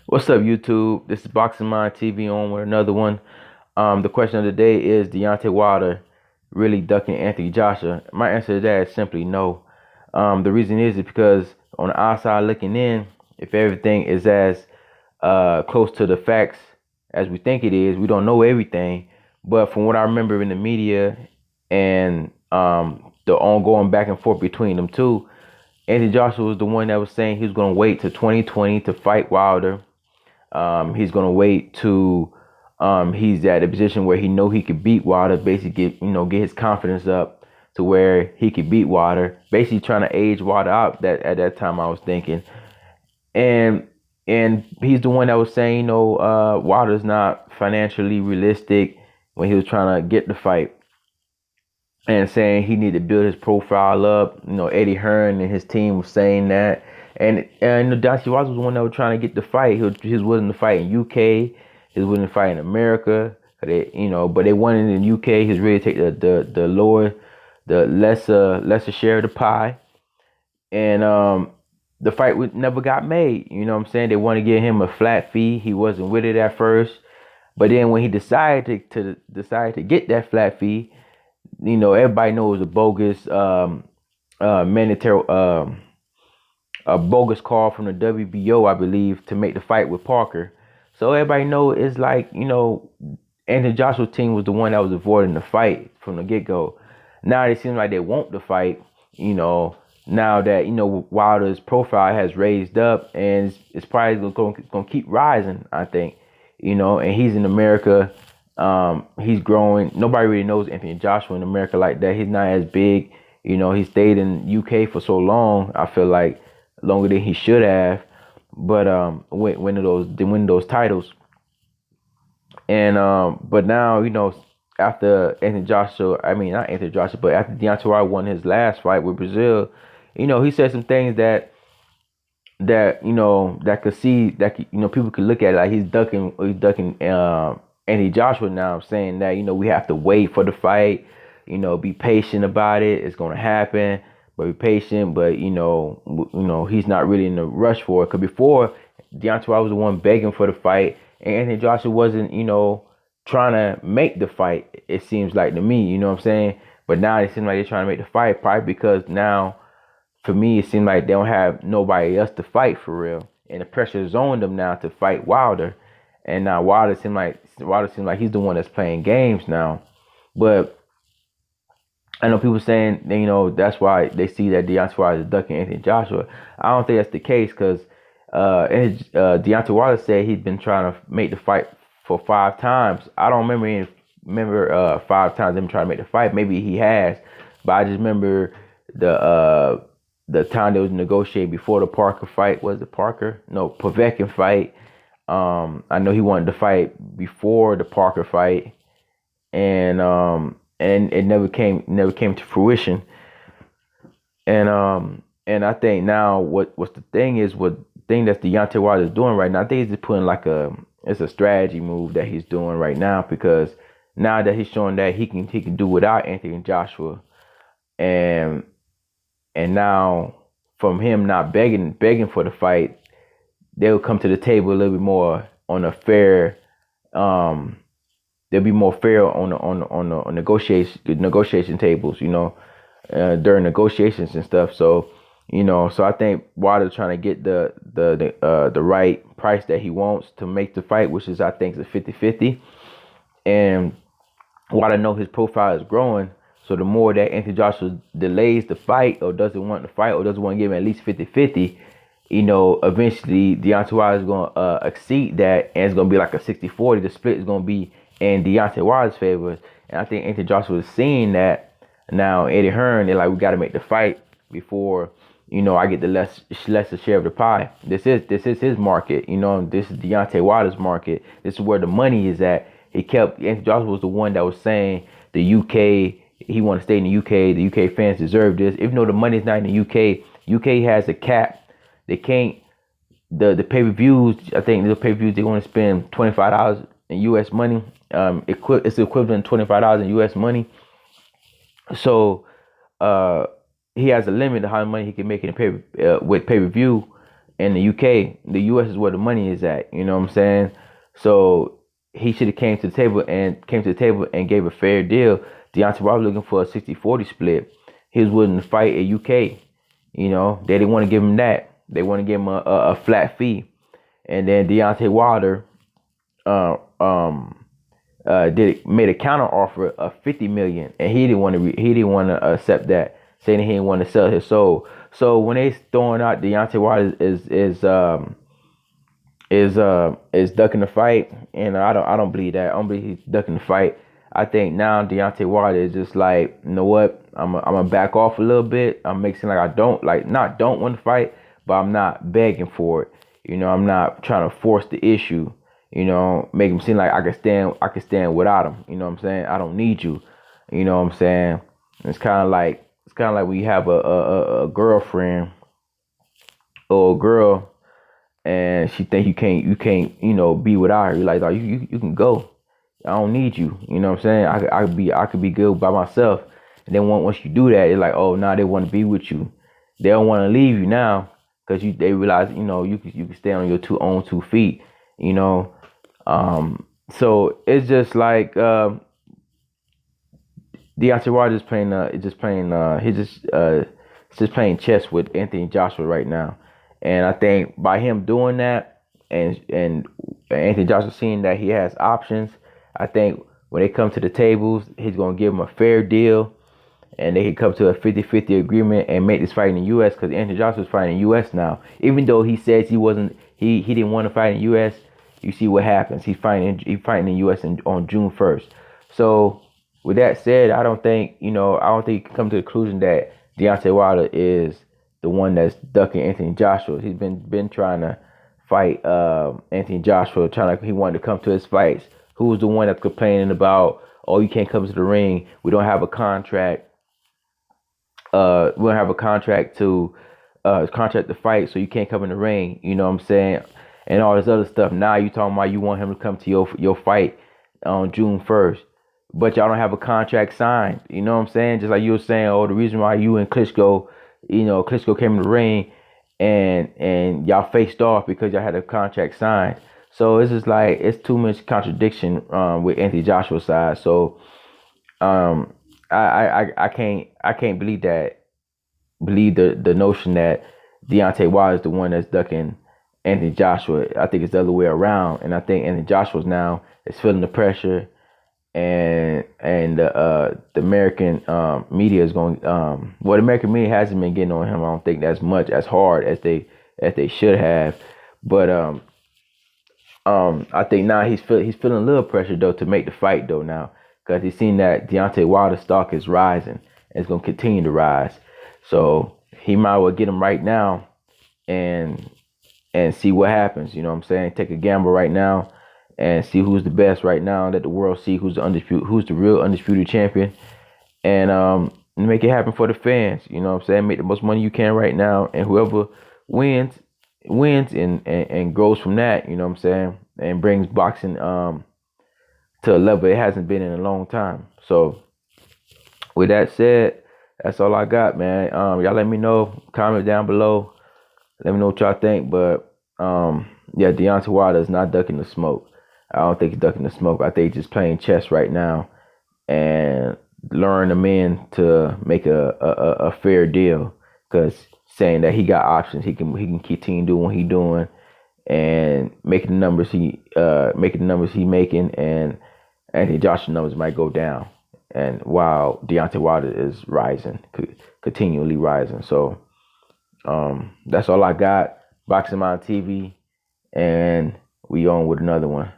What's up, YouTube? This is BoxingMindTv on with another one. The question of the day is Deontay Wilder really ducking Anthony Joshua? My answer to that is simply no. The reason is because on the outside looking in, if everything is as close to the facts as we think it is, we don't know everything. But from what I remember in the media and the ongoing back and forth between them two, Anthony Joshua was the one that was saying he was going to wait to 2020 to fight Wilder. He's gonna wait to he's at a position where he know he could beat Wilder, basically get his confidence up to where he could beat Wilder, basically trying to age Wilder out. That at that time I was thinking, and he's the one that was saying Wilder's not financially realistic when he was trying to get the fight, and saying he needed to build his profile up. Eddie Hearn and his team was saying that. And Deontay Wilder was the one that was trying to get the fight. He was willing to fight in UK. He was willing to fight in America. But they wanted in UK. He was ready to take the lower, the lesser share of the pie. And the fight never got made. You know what I'm saying? They want to give him a flat fee. He wasn't with it at first. But then when he decided to get that flat fee, everybody knows a bogus mandatory a bogus call from the WBO, I believe, to make the fight with Parker. So everybody know it's like, Anthony Joshua's team was the one that was avoiding the fight from the get-go. Now it seems like they want the fight, now that, Wilder's profile has raised up, and it's probably going to keep rising, I think, and he's in America. He's growing. Nobody really knows Anthony Joshua in America like that. He's not as big. He stayed in UK for so long, I feel like longer than he should have, but winning those titles. And but now, after Anthony Joshua, I mean not Anthony Joshua, but after Deontay Wilder won his last fight with Brazil, he said some things that could see that people could look at it like he's ducking Anthony Joshua now, saying that we have to wait for the fight, be patient about it. It's gonna happen, but be patient. But he's not really in a rush for it. Cause before Deontay Wilder was the one begging for the fight, and Anthony Joshua wasn't trying to make the fight. It seems like to me, you know what I'm saying. But now it seems like they're trying to make the fight, probably because now, for me, it seems like they don't have nobody else to fight for real, and the pressure is on them now to fight Wilder. And now Wilder seems like he's the one that's playing games now. But I know people saying that's why they see that Deontay Wilder is ducking Anthony Joshua. I don't think that's the case because Deontay Wilder said he's been trying to make the fight for 5 times. I don't remember 5 times him trying to make the fight. Maybe he has, but I just remember the time they was negotiating before the Parker fight. Was it Parker? No, Povetkin fight. I know he wanted to fight before the Parker fight, and it never came to fruition. And I think now what's the thing is what thing that's Deontay Wilder is doing right now. I think he's just putting it's a strategy move that he's doing right now, because now that he's showing that he can do without Anthony Joshua, and now from him not begging for the fight, they'll come to the table a little bit more on a fair. They'll be more fair on negotiation tables, during negotiations and stuff. So so I think Wilder's trying to get the right price that he wants to make the fight, which is I think is a 50-50. And Wilder know his profile is growing. So the more that Anthony Joshua delays the fight or doesn't want the fight or doesn't want to give him at least 50-50, eventually Deontay Wilder is going to exceed that, and it's going to be like a 60-40. The split is going to be in Deontay Wilder's favor. And I think Anthony Joshua is seeing that now. Eddie Hearn, they're like, we got to make the fight before, I get the lesser share of the pie. This is his market. This is Deontay Wilder's market. This is where the money is at. Anthony Joshua was the one that was saying the UK, he want to stay in the UK. The UK fans deserve this. Even though the money's not in the UK, UK has a cap. They can't, the pay-per-views, I think the pay-per-views, they want to spend $25 in US money. It's equivalent to $25 in US money. So he has a limit to how much money he can make in with pay-per-view. in the UK. The US is where the money is at. You know what I'm saying? So he should have came to the table and gave a fair deal. Deontay Wilder looking for a 60-40 split. He was willing to fight a UK. You know, they didn't want to give him that. They want to give him a flat fee. And then Deontay Wilder made a counter offer of 50 million, and he didn't want to accept that, saying he didn't want to sell his soul. So when they throwing out Deontay Wilder is ducking the fight, and I don't believe that. I don't believe he's ducking the fight. I think now Deontay Wilder is just like, you know what? I'm gonna back off a little bit. I'm making like I don't want to fight, but I'm not begging for it. You know, I'm not trying to force the issue. You know, make him seem like I can stand without him. You know what I'm saying? I don't need you. You know what I'm saying? It's kind of like when you have a girlfriend or a girl, and she think you can't be without her. You're like, oh, you can go. I don't need you. You know what I'm saying? I could be good by myself. And then once you do that, it's like, oh, now they want to be with you. They don't want to leave you now because they realize, you can stand on your own 2 feet. You know. So it's just like Deontay Wilder he's just playing chess with Anthony Joshua right now. And I think by him doing that and Anthony Joshua seeing that he has options, I think when they come to the tables, he's gonna give him a fair deal, and they can come to a 50-50 agreement and make this fight in the US, because Anthony Joshua's fighting in the US now. Even though he says he didn't want to fight in the US. You see what happens. He's fighting in the U.S. on June 1st. So with that said, I don't think you can come to the conclusion that Deontay Wilder is the one that's ducking Anthony Joshua. He's been trying to fight Anthony Joshua. He wanted to come to his fights. Who was the one that's complaining about, oh, you can't come to the ring. We don't have a contract. We don't have a contract to fight, so you can't come in the ring. You know what I'm saying? And all this other stuff. Now you talking about you want him to come to your fight on June 1st, but y'all don't have a contract signed. You know what I'm saying? Just like you were saying, oh, the reason why you and Klitschko, Klitschko came in the ring and y'all faced off because y'all had a contract signed. So it's just like it's too much contradiction with Anthony Joshua's side. So I can't believe the notion that Deontay Wilder is the one that's ducking Anthony Joshua. I think it's the other way around, and I think Anthony Joshua now is feeling the pressure, and the American media is going. The American media hasn't been getting on him. I don't think as hard as they should have, but I think now he's feeling a little pressure though to make the fight though now, because he's seen that Deontay Wilder's stock is rising and it's going to continue to rise. So he might well get him right now and see what happens. You know what I'm saying? Take a gamble right now and see who's the best right now. Let the world see who's the real undisputed champion, and make it happen for the fans. You know what I'm saying? Make the most money you can right now, and whoever wins and grows from that. You know what I'm saying? And brings boxing to a level it hasn't been in a long time. So with that said, that's all I got, man. Y'all let me know. Comment down below. Let me know what y'all think. But yeah, Deontay Wilder is not ducking the smoke. I don't think he's ducking the smoke. I think he's just playing chess right now and luring them in to make a fair deal. Because saying that he got options, he can continue doing what he's doing and making the numbers he making, and Anthony Joshua numbers might go down. And while Deontay Wilder is rising, continually rising. So that's all I got. BoxingMindTv, and we on with another one.